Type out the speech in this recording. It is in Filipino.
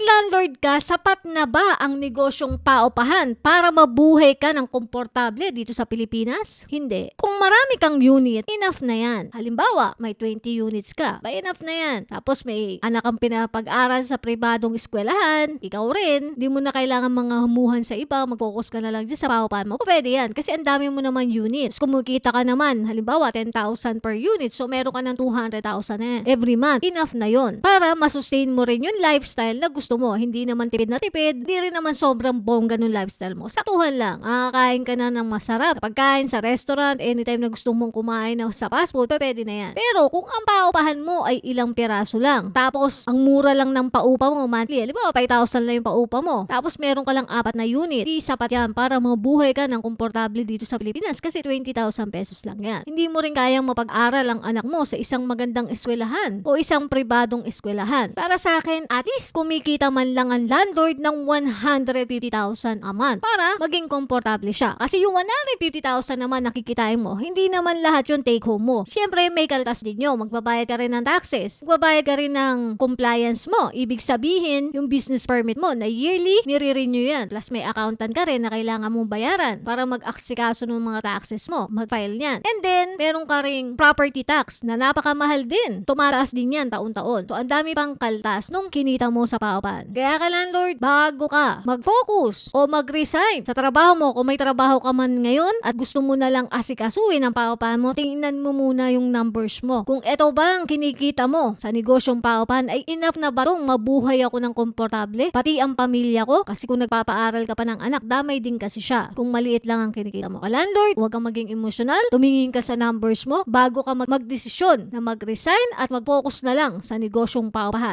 landlord ka, sapat na ba ang negosyong paupahan para mabuhay ka ng komportable dito sa Pilipinas? Hindi. Kung marami kang unit, enough na yan. Halimbawa, may 20 units ka, ba enough na yan. Tapos may anak kang pinapag-aral sa pribadong eskwelahan, ikaw rin, di mo na kailangan mga humuhan sa iba, mag-focus ka na lang dyan sa paupahan mo. Pwede yan, kasi ang dami mo naman units. Kumikita ka naman, halimbawa, 10,000 per unit, so meron ka ng 200,000 every month. Enough na yon para masustain mo rin yung lifestyle na gusto mo. Hindi naman tipid na tipid, di rin naman sobrang bongga ng lifestyle mo. Saktuhan lang. Kakain ka na ng masarap. Pagkain sa restaurant, anytime na gusto mong kumain na sa fast food, pwede na yan. Pero kung ang paupahan mo ay ilang piraso lang, tapos ang mura lang ng paupa mo monthly, halimbawa 5,000 lang yung paupa mo, tapos meron ka lang 4 na unit, di sapat yan para mabuhay ka ng komportable dito sa Pilipinas kasi 20,000 pesos lang yan. Hindi mo rin kayang mapag-aral ang anak mo sa isang magandang eskwelahan o isang pribadong eskwelahan. Para sa akin, at least kumikita man lang ang landlord ng 150,000 a month para maging komportable siya. Kasi yung 150,000 naman nakikitain mo, hindi naman lahat yung take home mo. Siyempre, may kaltas din nyo. Magbabayad ka rin ng taxes. Magbabayad ka rin ng compliance mo. Ibig sabihin, yung business permit mo na yearly, nire-renew yan. Plus may accountant ka rin na kailangan mong bayaran para mag-aksikaso ng mga taxes mo. Mag-file yan. And then, meron ka ring property tax na napakamahal din. Tumataas din yan taon-taon. So, ang dami pang kaltas nung kinita mo sa paupahan. Kaya ka landlord, bago ka mag-focus o mag-resign sa trabaho mo, kung may trabaho ka man ngayon at gusto mo na lang asikasuhin ang paupahan mo, tingnan mo muna yung numbers mo. Kung eto bang kinikita mo sa negosyong paupahan ay enough na ba tong mabuhay ako ng komportable? Pati ang pamilya ko? Kasi kung nagpapaaral ka pa ng anak, damay din kasi siya. Kung maliit lang ang kinikita mo. Ka landlord, huwag kang maging emotional. Tumingin ka sa numbers mo bago ka magdesisyon na mag-resign at mag-focus na lang sa negosyong paupahan.